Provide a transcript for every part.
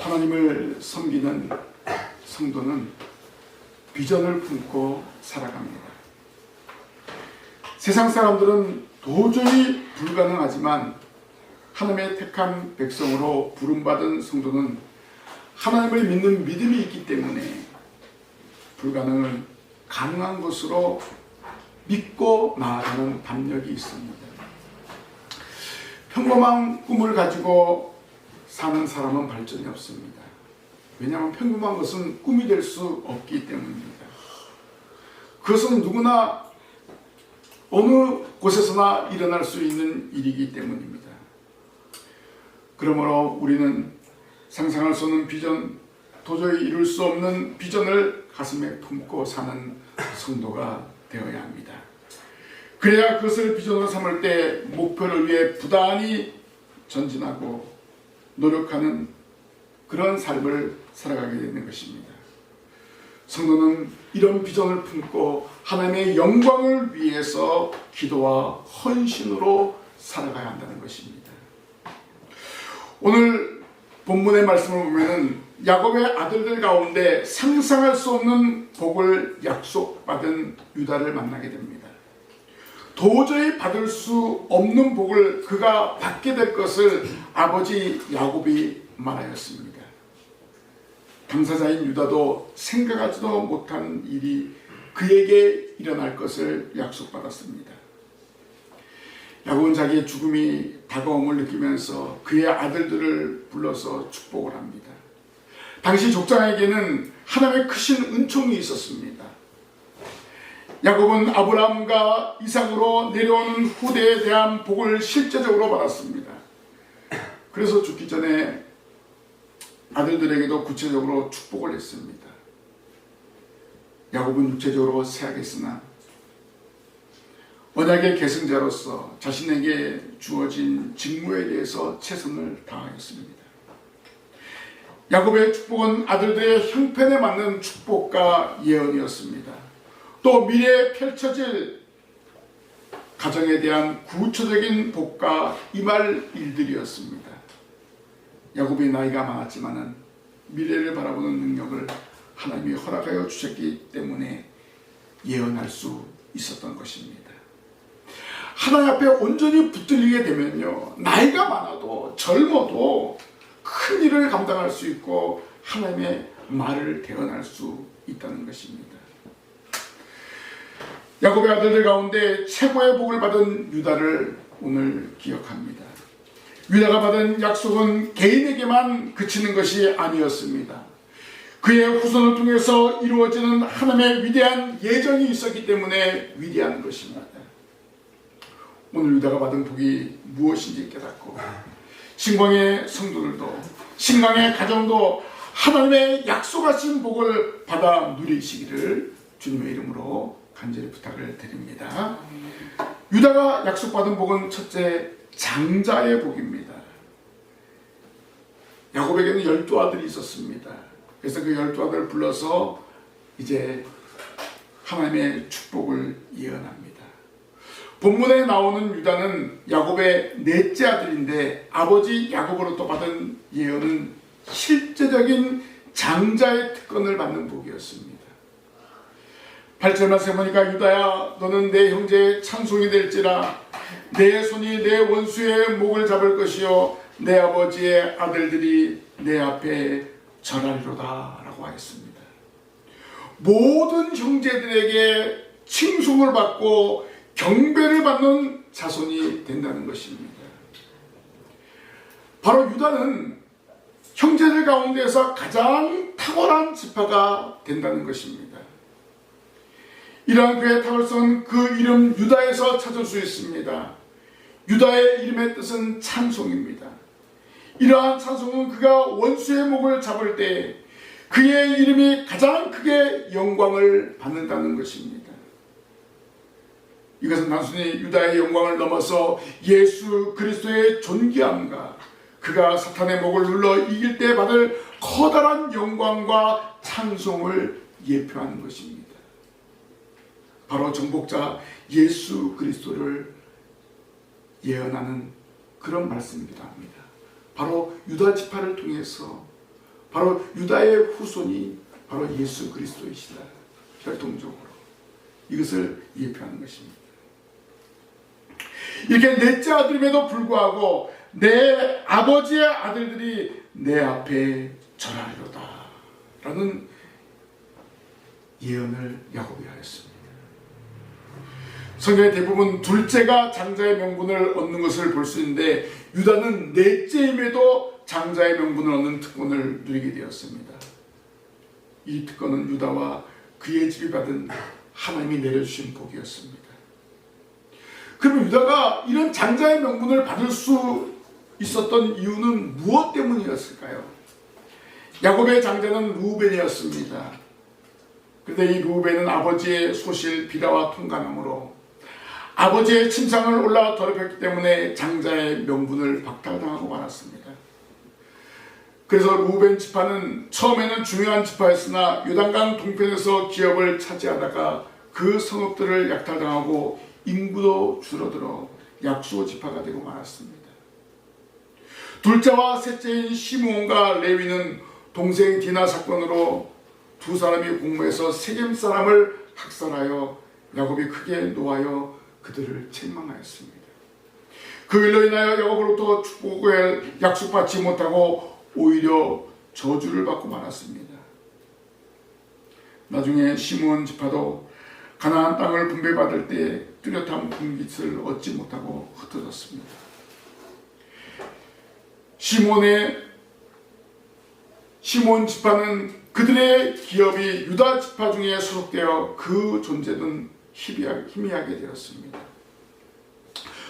하나님을 섬기는 성도는 비전을 품고 살아갑니다. 세상 사람들은 도저히 불가능하지만 하나님의 택한 백성으로 부름받은 성도는 하나님을 믿는 믿음이 있기 때문에 불가능을 가능한 것으로 믿고 나아가는 담력이 있습니다. 평범한 꿈을 가지고 사는 사람은 발전이 없습니다. 왜냐하면 평범한 것은 꿈이 될 수 없기 때문입니다. 그것은 누구나 어느 곳에서나 일어날 수 있는 일이기 때문입니다. 그러므로 우리는 상상할 수 없는 비전, 도저히 이룰 수 없는 비전을 가슴에 품고 사는 성도가 되어야 합니다. 그래야 그것을 비전으로 삼을 때 목표를 위해 부단히 전진하고 노력하는 그런 삶을 살아가게 되는 것입니다. 성도는 이런 비전을 품고 하나님의 영광을 위해서 기도와 헌신으로 살아가야 한다는 것입니다. 오늘 본문의 말씀을 보면 야곱의 아들들 가운데 상상할 수 없는 복을 약속받은 유다를 만나게 됩니다. 도저히 받을 수 없는 복을 그가 받게 될 것을 아버지 야곱이 말하였습니다. 당사자인 유다도 생각하지도 못한 일이 그에게 일어날 것을 약속받았습니다. 야곱은 자기의 죽음이 다가옴을 느끼면서 그의 아들들을 불러서 축복을 합니다. 당시 족장에게는 하나님의 크신 은총이 있었습니다. 야곱은 아브라함과 이삭으로 내려오는 후대에 대한 복을 실제적으로 받았습니다. 그래서 죽기 전에 아들들에게도 구체적으로 축복을 했습니다. 야곱은 육체적으로 쇠하겠으나 언약의 계승자로서 자신에게 주어진 직무에 대해서 최선을 다하였습니다. 야곱의 축복은 아들들의 형편에 맞는 축복과 예언이었습니다. 또 미래에 펼쳐질 가정에 대한 구체적인 복과 임할 일들이었습니다. 야곱이 나이가 많았지만 미래를 바라보는 능력을 하나님이 허락하여 주셨기 때문에 예언할 수 있었던 것입니다. 하나님 앞에 온전히 붙들리게 되면요, 나이가 많아도 젊어도 큰 일을 감당할 수 있고 하나님의 말을 대언할 수 있다는 것입니다. 야곱의 아들들 가운데 최고의 복을 받은 유다를 오늘 기억합니다. 유다가 받은 약속은 개인에게만 그치는 것이 아니었습니다. 그의 후손을 통해서 이루어지는 하나님의 위대한 예정이 있었기 때문에 위대한 것입니다. 오늘 유다가 받은 복이 무엇인지 깨닫고 신광의 성도들도 신광의 가정도 하나님의 약속하신 복을 받아 누리시기를 주님의 이름으로 간절히 부탁을 드립니다. 유다가 약속받은 복은 첫째, 장자의 복입니다. 야곱에게는 12아들이 있었습니다. 그래서 그 12아들을 불러서 이제 하나님의 축복을 예언합니다. 본문에 나오는 유다는 야곱의 넷째 아들인데 아버지 야곱으로부터 받은 예언은 실제적인 장자의 특권을 받는 복이었습니다. 8절 말씀에 보니까 유다야, 너는 내 형제의 찬송이 될지라. 내 손이 내 원수의 목을 잡을 것이요 내 아버지의 아들들이 내 앞에 절하리로다 라고 하였습니다. 모든 형제들에게 칭송을 받고 경배를 받는 자손이 된다는 것입니다. 바로 유다는 형제들 가운데서 가장 탁월한 지파가 된다는 것입니다. 이러한 그의 탁월성은 그 이름 유다에서 찾을 수 있습니다. 유다의 이름의 뜻은 찬송입니다. 이러한 찬송은 그가 원수의 목을 잡을 때 그의 이름이 가장 크게 영광을 받는다는 것입니다. 이것은 단순히 유다의 영광을 넘어서 예수 그리스도의 존귀함과 그가 사탄의 목을 눌러 이길 때 받을 커다란 영광과 찬송을 예표하는 것입니다. 바로 정복자 예수 그리스도를 예언하는 그런 말씀이기도 합니다. 바로 유다 지파를 통해서 바로 유다의 후손이 바로 예수 그리스도이시다. 혈통적으로 이것을 예표하는 것입니다. 이렇게 넷째 아들임에도 불구하고 내 아버지의 아들들이 내 앞에 절하리로다 라는 예언을 야곱이 하였습니다. 성경의 대부분 둘째가 장자의 명분을 얻는 것을 볼 수 있는데 유다는 넷째임에도 장자의 명분을 얻는 특권을 누리게 되었습니다. 이 특권은 유다와 그의 집이 받은 하나님이 내려주신 복이었습니다. 그러면 유다가 이런 장자의 명분을 받을 수 있었던 이유는 무엇 때문이었을까요? 야곱의 장자는 루벤이었습니다. 그런데 이 루벤은 아버지의 소실 비다와 통간함으로 아버지의 침상을 올라 더럽혔기 때문에 장자의 명분을 박탈당하고 말았습니다. 그래서 루벤 지파는 처음에는 중요한 지파였으나 요단강 동편에서 기업을 차지하다가 그 성읍들을 약탈당하고 인구도 줄어들어 약소 지파가 되고 말았습니다. 둘째와 셋째인 시므온과 레위는 동생 디나 사건으로 두 사람이 공모해서 세겜 사람을 학살하여 야곱이 크게 노하여 그들을 책망하였습니다. 그 일로 인하여 야곱으로부터 축복을 약속받지 못하고 오히려 저주를 받고 말았습니다. 나중에 시므온 지파도 가나안 땅을 분배받을 때 뚜렷한 분깃을 얻지 못하고 흩어졌습니다. 시므온 지파는 그들의 기업이 유다 지파 중에 소속되어 그 존재는 희미하게 되었습니다.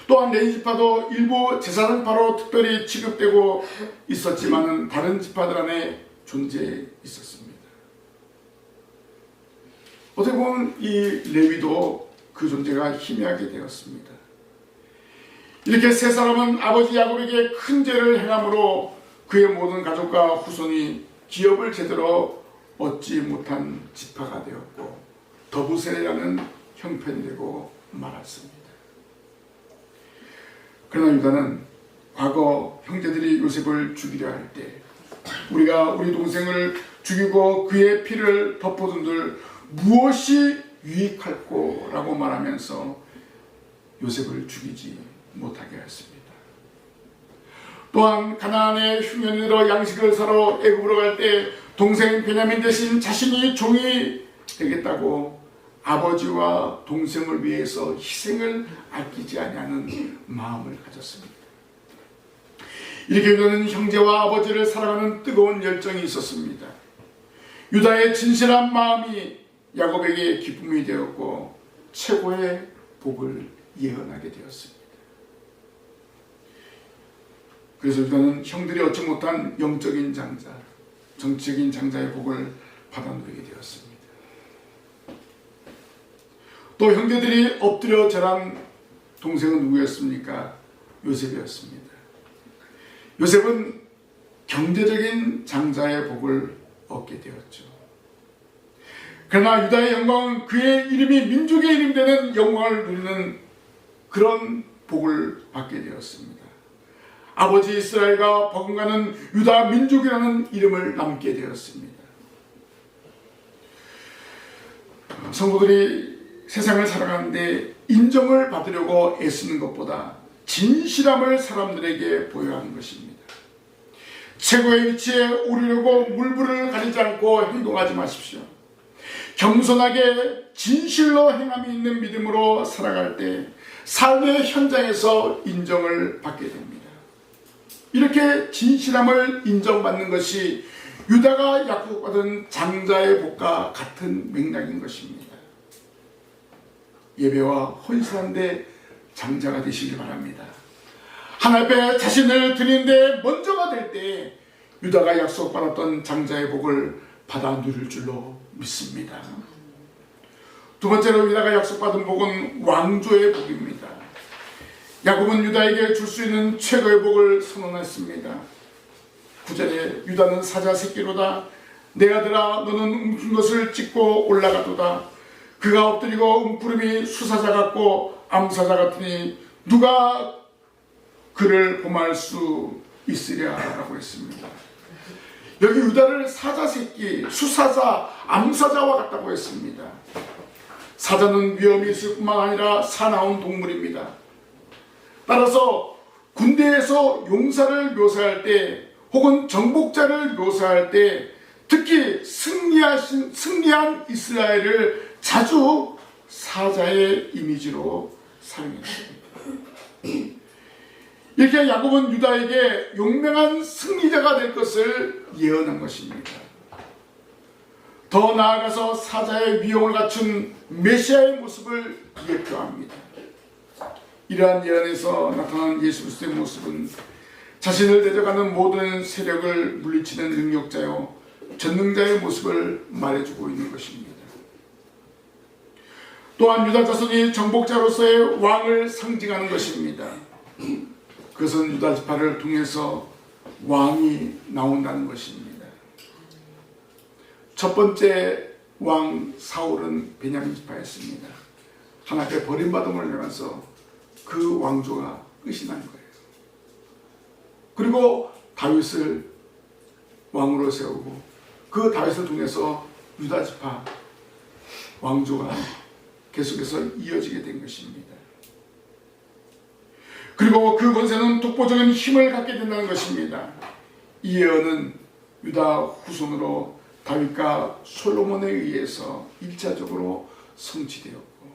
또한 레위 지파도 일부 제사장파로 특별히 취급되고 있었지만 다른 지파들 안에 존재해 있었습니다. 어떻게 보면 이 레위도 그 존재가 희미하게 되었습니다. 이렇게 세 사람은 아버지 야곱에게 큰 죄를 행함으로 그의 모든 가족과 후손이 기업을 제대로 얻지 못한 지파가 되었고 더부세라는 형편이 되고 말았습니다. 그러나 유다는 과거 형제들이 요셉을 죽이려 할 때 우리가 우리 동생을 죽이고 그의 피를 덮어둔들 무엇이 유익할꼬 라고 말하면서 요셉을 죽이지 못하게 하였습니다. 또한 가나안의 흉년으로 양식을 사러 애굽으로 갈 때 동생 베냐민 대신 자신이 종이 되겠다고 아버지와 동생을 위해서 희생을 아끼지 아니하는 마음을 가졌습니다. 이렇게 유다는 형제와 아버지를 사랑하는 뜨거운 열정이 있었습니다. 유다의 진실한 마음이 야곱에게 기쁨이 되었고 최고의 복을 예언하게 되었습니다. 그래서 유다는 형들이 얻지 못한 영적인 장자, 정치적인 장자의 복을 받아 누리게 되었습니다. 또 형제들이 엎드려 절한 동생은 누구였습니까? 요셉이었습니다. 요셉은 경제적인 장자의 복을 얻게 되었죠. 그러나 유다의 영광은 그의 이름이 민족의 이름이 되는 영광을 누리는 그런 복을 받게 되었습니다. 아버지 이스라엘과 버금가는 유다 민족이라는 이름을 남게 되었습니다. 성도들이 세상을 살아가는데 인정을 받으려고 애쓰는 것보다 진실함을 사람들에게 보여야 하는 것입니다. 최고의 위치에 오르려고 물불을 가리지 않고 행동하지 마십시오. 겸손하게 진실로 행함이 있는 믿음으로 살아갈 때 삶의 현장에서 인정을 받게 됩니다. 이렇게 진실함을 인정받는 것이 유다가 약속받은 장자의 복과 같은 맥락인 것입니다. 예배와 헌신하는데 장자가 되시길 바랍니다. 하나님 앞에 자신을 드리는데 먼저가 될 때 유다가 약속받았던 장자의 복을 받아 누릴 줄로 믿습니다. 두 번째로 유다가 약속받은 복은 왕조의 복입니다. 야곱은 유다에게 줄 수 있는 최고의 복을 선언했습니다. 9절에 유다는 사자 새끼로다. 내 아들아 너는 움킨 것을 찢고 올라가도다. 그가 엎드리고 움푸름이 수사자 같고 암사자 같으니 누가 그를 범할 수 있으랴 라고 했습니다. 여기 유다를 사자새끼, 수사자, 암사자와 같다고 했습니다. 사자는 위험이 있을 뿐만 아니라 사나운 동물입니다. 따라서 군대에서 용사를 묘사할 때 혹은 정복자를 묘사할 때 특히 승리한 이스라엘을 자주 사자의 이미지로 사용했습니다. 이렇게 야곱은 유다에게 용맹한 승리자가 될 것을 예언한 것입니다. 더 나아가서 사자의 위용을 갖춘 메시아의 모습을 예표합니다. 이러한 예언에서 나타난 예수 그리스도의 모습은 자신을 데려가는 모든 세력을 물리치는 능력자요 전능자의 모습을 말해주고 있는 것입니다. 또한 유다 자손이 정복자로서의 왕을 상징하는 것입니다. 그것은 유다 지파를 통해서 왕이 나온다는 것입니다. 첫 번째 왕 사울은 베냐민 지파였습니다. 하나님께 버림받음을 내면서 그 왕조가 끝이 난 거예요. 그리고 다윗을 왕으로 세우고 그 다윗을 통해서 유다 지파 왕조가 계속해서 이어지게 된 것입니다. 그리고 그 권세는 독보적인 힘을 갖게 된다는 것입니다. 이 예언은 유다 후손으로 다윗과 솔로몬에 의해서 1차적으로 성취되었고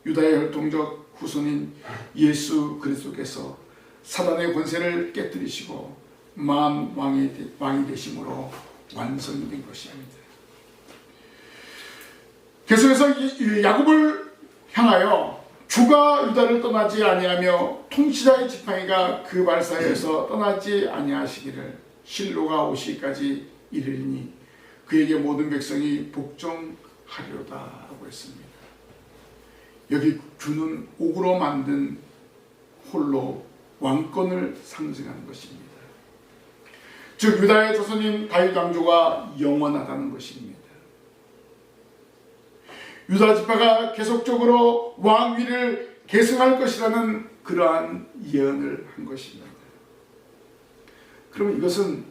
유다의 혈통적 후손인 예수 그리스도께서 사단의 권세를 깨뜨리시고 만 왕이 되심으로 완성이 된 것입니다. 계속해서 야곱을 향하여 주가 유다를 떠나지 아니하며 통치자의 지팡이가 그 발사에서 떠나지 아니하시기를 실로가 오시기까지 이르리니 그에게 모든 백성이 복종하리로다 라고 했습니다. 여기 주는 옥으로 만든 홀로 왕권을 상징하는 것입니다. 즉 유다의 자손인 다윗 왕조가 영원하다는 것입니다. 유다 지파가 계속적으로 왕위를 계승할 것이라는 그러한 예언을 한 것입니다. 그러면 이것은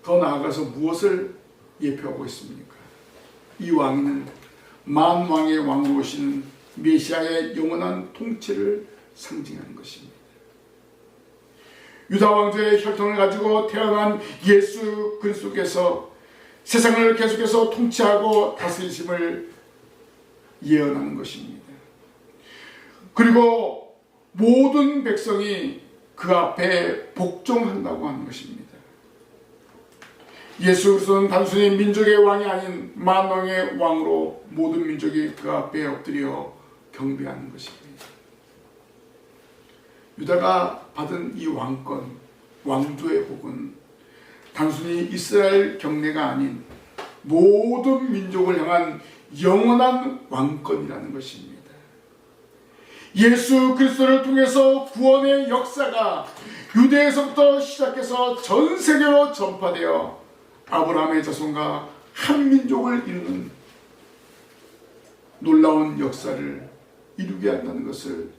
더 나아가서 무엇을 예표하고 있습니까? 이 왕위는 만왕의 왕으로 오시는 메시아의 영원한 통치를 상징하는 것입니다. 유다 왕조의 혈통을 가지고 태어난 예수 그리스도께서 세상을 계속해서 통치하고 다스리심을 예언하는 것입니다. 그리고 모든 백성이 그 앞에 복종한다고 하는 것입니다. 예수 그리스도는 단순히 민족의 왕이 아닌 만왕의 왕으로 모든 민족이 그 앞에 엎드려 경배하는 것입니다. 유다가 받은 이 왕권, 왕조의 복은 단순히 이스라엘 경내가 아닌 모든 민족을 향한 영원한 왕권이라는 것입니다. 예수 그리스도를 통해서 구원의 역사가 유대에서부터 시작해서 전 세계로 전파되어 아브라함의 자손과 한 민족을 이루는 놀라운 역사를 이루게 한다는 것을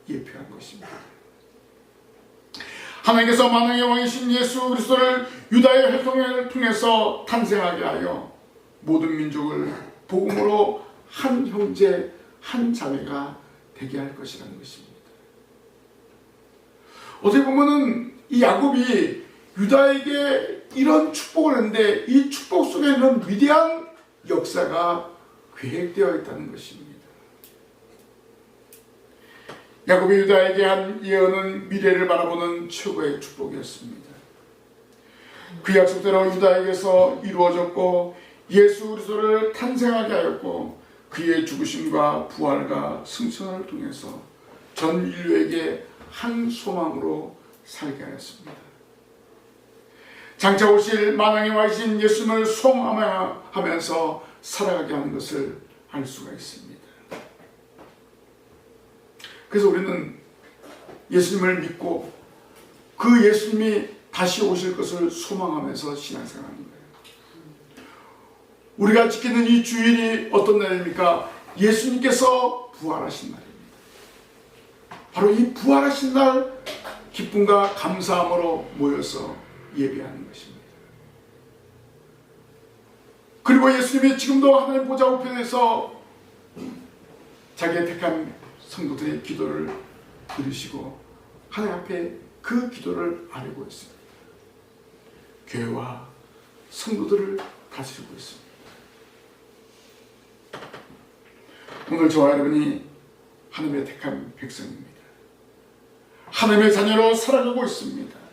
예표한 것입니다. 하나님께서 만왕의 왕이신 예수 그리스도를 유다의 혈통을 통해서 탄생하게 하여 모든 민족을 복음으로 한 형제 한 자매가 되게 할 것이라는 것입니다. 어떻게 보면은 이 야곱이 유다에게 이런 축복을 했는데 이 축복 속에 있는 위대한 역사가 계획되어 있다는 것입니다. 야곱이 유다에게 한 예언은 미래를 바라보는 최고의 축복이었습니다. 그 약속대로 유다에게서 이루어졌고 예수 그리스도를 탄생하게 하였고 그의 죽으심과 부활과 승천을 통해서 전 인류에게 한 소망으로 살게 하였습니다. 장차 오실 만왕의 왕이신 예수님을 소망하면서 살아가게 하는 것을 알 수가 있습니다. 그래서 우리는 예수님을 믿고 그 예수님이 다시 오실 것을 소망하면서 신앙생활하는 거예요. 우리가 지키는 이 주일이 어떤 날입니까? 예수님께서 부활하신 날입니다. 바로 이 부활하신 날 기쁨과 감사함으로 모여서 예배하는 것입니다. 그리고 예수님이 지금도 하나님 보좌 우편에서 자기의 택한 성도들의 기도를 들으시고 하나님 앞에 그 기도를 아뢰고 있습니다. 교회와 성도들을 다스리고 있습니다. 오늘 저와 여러분이 하나님의 택한 백성입니다. 하나님의 자녀로 살아가고 있습니다.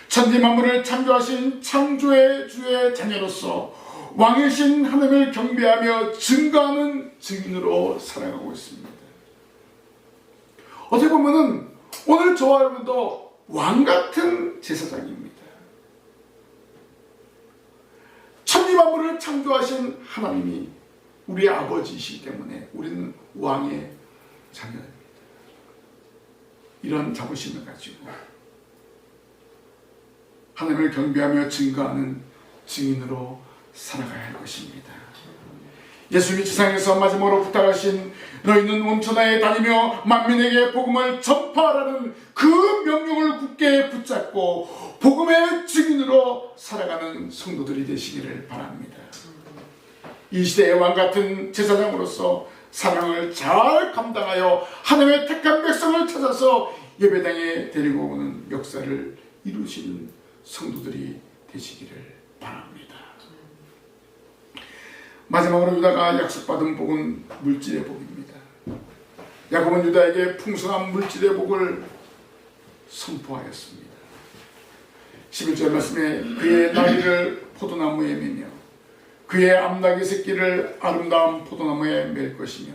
천지 만물을 창조하신 창조의 주의 자녀로서 왕이신 하나님을 경배하며 증거하는 증인으로 살아가고 있습니다. 어떻게 보면은 오늘 저와 여러분도 왕같은 제사장입니다. 천지 만물을 창조하신 하나님이 우리의 아버지이시기 때문에 우리는 왕의 자녀입니다. 이런 자부심을 가지고 하나님을 경배하며 증거하는 증인으로 살아가야 할 것입니다. 예수님이 지상에서 마지막으로 부탁하신 너희는 온 천하에 다니며 만민에게 복음을 전파하라는 그 명령을 굳게 붙잡고 복음의 증인으로 살아가는 성도들이 되시기를 바랍니다. 이 시대의 왕같은 제사장으로서 사랑을 잘 감당하여 하나님의 택한 백성을 찾아서 예배당에 데리고 오는 역사를 이루시는 성도들이 되시기를 바랍니다. 마지막으로 유다가 약속받은 복은 물질의 복입니다. 야곱은 유다에게 풍성한 물질의 복을 선포하였습니다. 11절 말씀에 그의 나귀를 포도나무에 매며 그의 암나귀 새끼를 아름다운 포도나무에 맬 것이며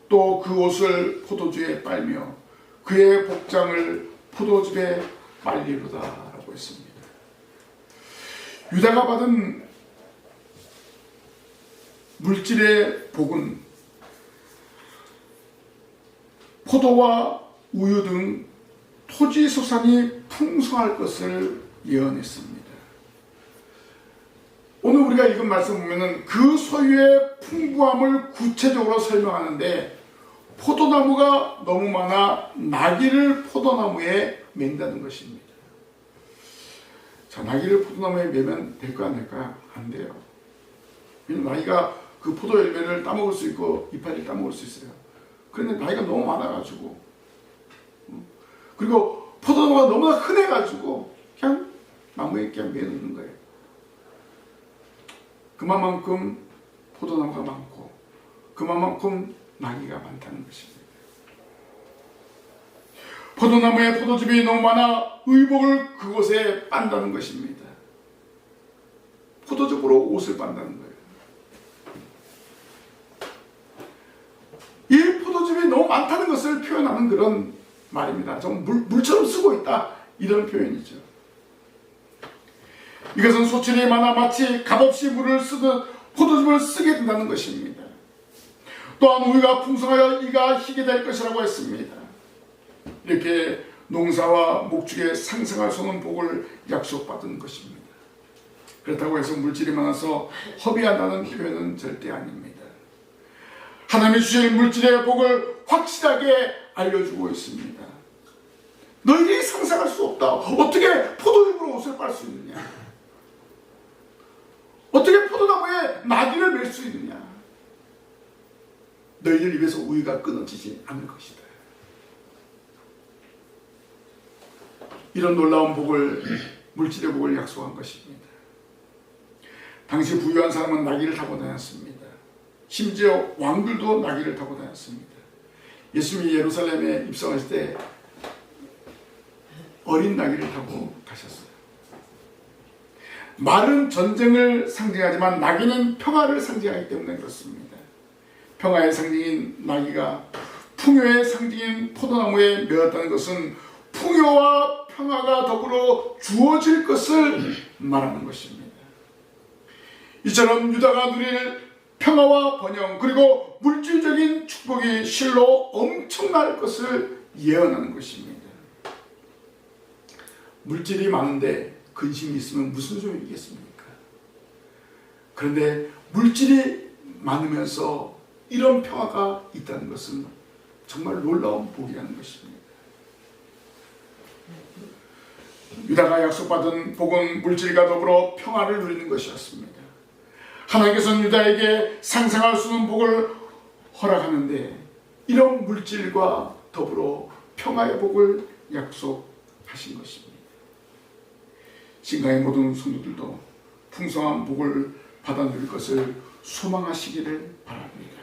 또 그 옷을 포도주에 빨며 그의 복장을 포도즙에 빨리로다 라고 했습니다. 유다가 받은 물질의 복은 포도와 우유 등 토지 소산이 풍성할 것을 예언했습니다. 오늘 우리가 읽은 말씀 보면은 그 소유의 풍부함을 구체적으로 설명하는데 포도나무가 너무 많아 나귀를 포도나무에 맨다는 것입니다. 자, 나귀를 포도나무에 매면 될까 안 될까? 안 돼요. 왜냐면 나귀가 그 포도 열매를 따먹을 수 있고 이파리를 따먹을 수 있어요. 그런데 나이가 너무 많아가지고 그리고 포도나무가 너무나 흔해가지고 그냥 나무에 그냥 매놓는 거예요. 그만큼 포도나무가 많고 그만큼 나귀가 많다는 것입니다. 포도나무에 포도즙이 너무 많아 의복을 그곳에 빤다는 것입니다. 포도즙으로 옷을 빤다는 거예요. 이 포도즙이 너무 많다는 것을 표현하는 그런 말입니다. 좀 물처럼 쓰고 있다 이런 표현이죠. 이것은 소출이 많아 마치 값없이 물을 쓰듯 포도즙을 쓰게 된다는 것입니다. 또한 우유가 풍성하여 이가 희게 될 것이라고 했습니다. 이렇게 농사와 목축에 상승할 수 없는 복을 약속받은 것입니다. 그렇다고 해서 물질이 많아서 허비한다는 표현은 절대 아닙니다. 하나님이 주실 물질의 복을 확실하게 알려주고 있습니다. 너희들이 상상할 수 없다. 어떻게 포도즙으로 옷을 빨 수 있느냐? 어떻게 포도나무에 나귀를 맬 수 있느냐? 너희들 입에서 우유가 끊어지지 않을 것이다. 이런 놀라운 복을, 물질의 복을 약속한 것입니다. 당시 부유한 사람은 나귀를 타고 다녔습니다. 심지어 왕들도 나귀를 타고 다녔습니다. 예수님이 예루살렘에 입성하실 때 어린 나귀를 타고 가셨어요. 말은 전쟁을 상징하지만 나귀는 평화를 상징하기 때문에 그렇습니다. 평화의 상징인 나귀가 풍요의 상징인 포도나무에 매었다는 것은 풍요와 평화가 더불어 주어질 것을 말하는 것입니다. 이처럼 유다가 누릴 평화와 번영 그리고 물질적인 축복이 실로 엄청날 것을 예언하는 것입니다. 물질이 많은데 근심이 있으면 무슨 소용이 있겠습니까? 그런데 물질이 많으면서 이런 평화가 있다는 것은 정말 놀라운 복이라는 것입니다. 유다가 약속받은 복은 물질과 더불어 평화를 누리는 것이었습니다. 하나님께서는 유다에게 상상할 수 없는 복을 허락하는데 이런 물질과 더불어 평화의 복을 약속하신 것입니다. 신강의 모든 성도들도 풍성한 복을 받아 누릴 것을 소망하시기를 바랍니다.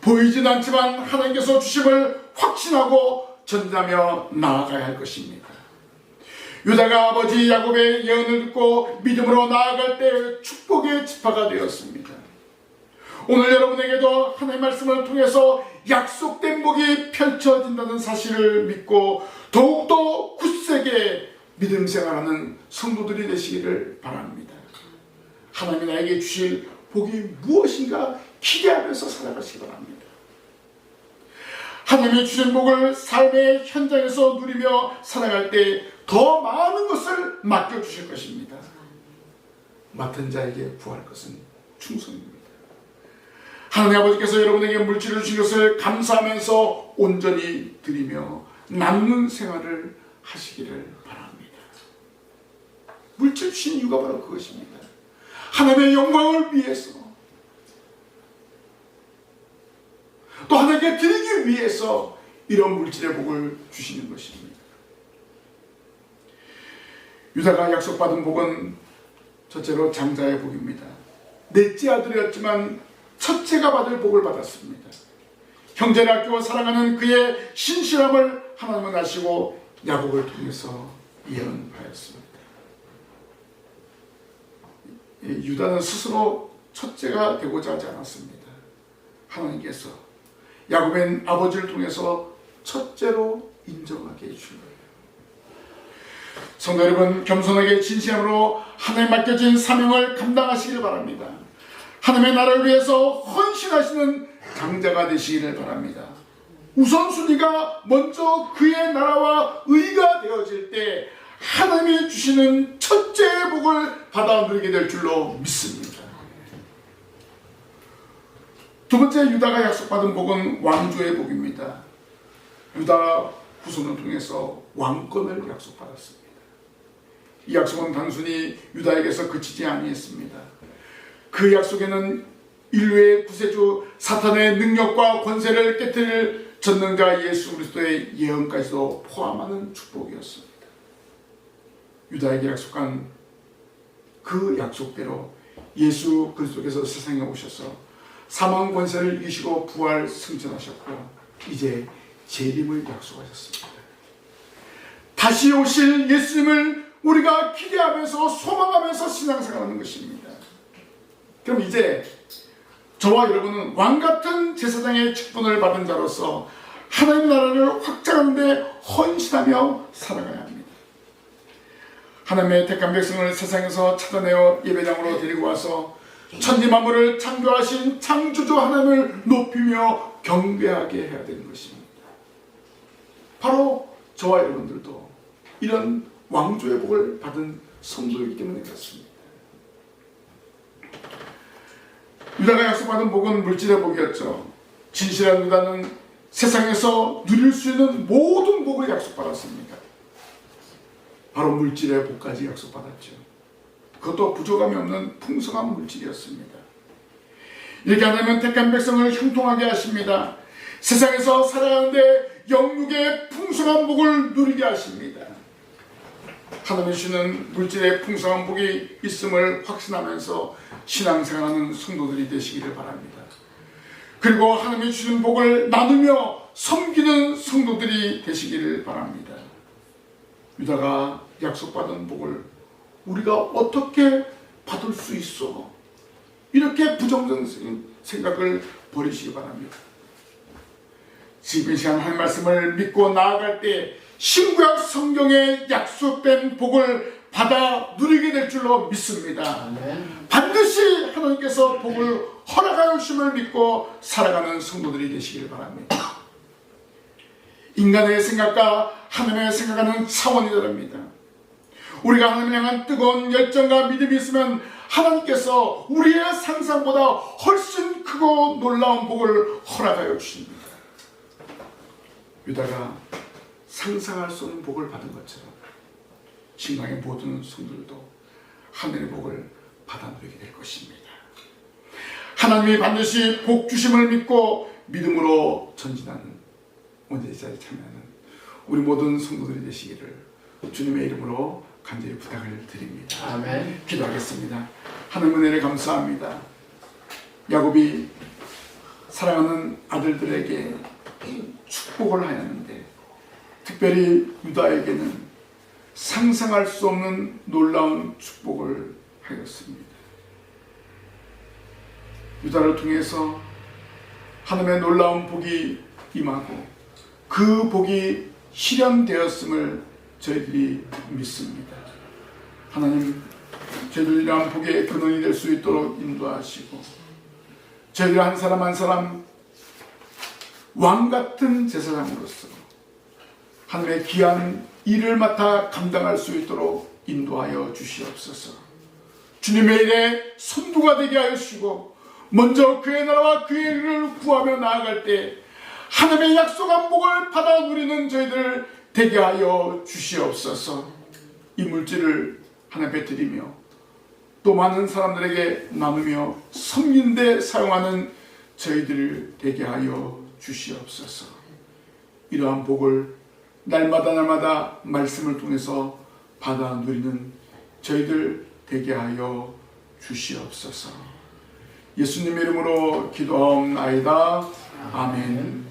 보이진 않지만 하나님께서 주심을 확신하고 전진하며 나아가야 할 것입니다. 유다가 아버지 야곱의 예언을 듣고 믿음으로 나아갈 때 축복의 지파가 되었습니다. 오늘 여러분에게도 하나님의 말씀을 통해서 약속된 복이 펼쳐진다는 사실을 믿고 더욱더 굳세게 믿음 생활하는 성도들이 되시기를 바랍니다. 하나님이 나에게 주실 복이 무엇인가 기대하면서 살아가시기 바랍니다. 하나님이 주신 복을 삶의 현장에서 누리며 살아갈 때 더 많은 것을 맡겨주실 것입니다. 맡은 자에게 구할 것은 충성입니다. 하나님 아버지께서 여러분에게 물질을 주신 것을 감사하면서 온전히 드리며 남는 생활을 하시기를 바랍니다. 물질 주신 이유가 바로 그것입니다. 하나님의 영광을 위해서, 또 하나님께 드리기 위해서 이런 물질의 복을 주시는 것입니다. 유다가 약속받은 복은 첫째로 장자의 복입니다. 넷째 아들이었지만 첫째가 받을 복을 받았습니다. 형제를 아끼고 사랑하는 그의 신실함을 하나님은 아시고 야곱을 통해서 예언하였습니다. 유다는 스스로 첫째가 되고자 하지 않았습니다. 하나님께서 야곱의 아버지를 통해서 첫째로 인정하게 해준 거예요. 성도 여러분, 겸손하게 진심으로 하나님 맡겨진 사명을 감당하시길 바랍니다. 하나님의 나라를 위해서 헌신하시는 강자가 되시기를 바랍니다. 우선순위가 먼저 그의 나라와 의가 되어질 때 하나님이 주시는 첫째의 복을 받아 누리게 될 줄로 믿습니다. 두 번째, 유다가 약속받은 복은 왕조의 복입니다. 유다 후손을 통해서 왕권을 약속받았습니다. 이 약속은 단순히 유다에게서 그치지 아니했습니다. 그 약속에는 인류의 구세주 사탄의 능력과 권세를 깨뜨릴 전능자 예수 그리스도의 예언까지도 포함하는 축복이었습니다. 유다에게 약속한 그 약속대로 예수 그리스도께서 세상에 오셔서 사망 권세를 이기시고 부활 승천하셨고 이제 재림을 약속하셨습니다. 다시 오실 예수님을 우리가 기대하면서 소망하면서 신앙생활하는 것입니다. 그럼 이제 저와 여러분은 왕같은 제사장의 직분을 받은 자로서 하나님 나라를 확장하는 데 헌신하며 살아가야 합니다. 하나님의 택한 백성을 세상에서 찾아내어 예배당으로 데리고 와서 천지 만물을 창조하신 창조주 하나님을 높이며 경배하게 해야 되는 것입니다. 바로 저와 여러분들도 이런 왕조의 복을 받은 성도이기 때문에 그렇습니다. 유다가 약속받은 복은 물질의 복이었죠. 진실한 유다는 세상에서 누릴 수 있는 모든 복을 약속받았습니다. 바로 물질의 복까지 약속받았죠. 그것도 부족함이 없는 풍성한 물질이었습니다. 이렇게 하나님은 택한 백성을 형통하게 하십니다. 세상에서 살아가는데 영육의 풍성한 복을 누리게 하십니다. 하나님이 주시는 물질의 풍성한 복이 있음을 확신하면서 신앙생활하는 성도들이 되시기를 바랍니다. 그리고 하나님이 주시는 복을 나누며 섬기는 성도들이 되시기를 바랍니다. 유다가 약속받은 복을 우리가 어떻게 받을 수 있어? 이렇게 부정적인 생각을 버리시기 바랍니다. 지금 이 시간 하나님의 말씀을 믿고 나아갈 때 신구약 성경에 약속된 복을 받아 누리게 될 줄로 믿습니다. 반드시 하나님께서 복을 허락하여 주심을 믿고 살아가는 성도들이 되시길 바랍니다. 인간의 생각과 하나님의 생각하는 차원이 다릅니다. 우리가 하나님을 향한 뜨거운 열정과 믿음이 있으면 하나님께서 우리의 상상보다 훨씬 크고 놀라운 복을 허락하여 주십니다. 유다가 상상할 수 없는 복을 받은 것처럼 신강의 모든 성들도 하늘의 복을 받아 누리게 될 것입니다. 하나님이 반드시 복 주심을 믿고 믿음으로 전진하는 오늘 이 자리에 참여하는 우리 모든 성도들이 되시기를 주님의 이름으로 간절히 부탁을 드립니다. 아멘. 기도하겠습니다. 하나님 은혜를 감사합니다. 야곱이 사랑하는 아들들에게 축복을 하였는데 특별히 유다에게는 상상할 수 없는 놀라운 축복을 하였습니다. 유다를 통해서 하나님의 놀라운 복이 임하고 그 복이 실현되었음을 저희들이 믿습니다. 하나님, 저희들 이러한 복의 근원이 될 수 있도록 인도하시고 저희들 한 사람 한 사람 왕같은 제사장으로서 하나님의 귀한 일을 맡아 감당할 수 있도록 인도하여 주시옵소서. 주님의 일에 선두가 되게 하여 주시고 먼저 그의 나라와 그의 일을 구하며 나아갈 때 하나님의 약속한 복을 받아 누리는 저희들 되게 하여 주시옵소서. 이 물질을 하나님께 드리며 또 많은 사람들에게 나누며 섬기는 데 사용하는 저희들을 되게 하여 주시옵소서. 이러한 복을 날마다 말씀을 통해서 받아 누리는 저희들 되게 하여 주시옵소서. 예수님의 이름으로 기도하옵나이다. 아멘.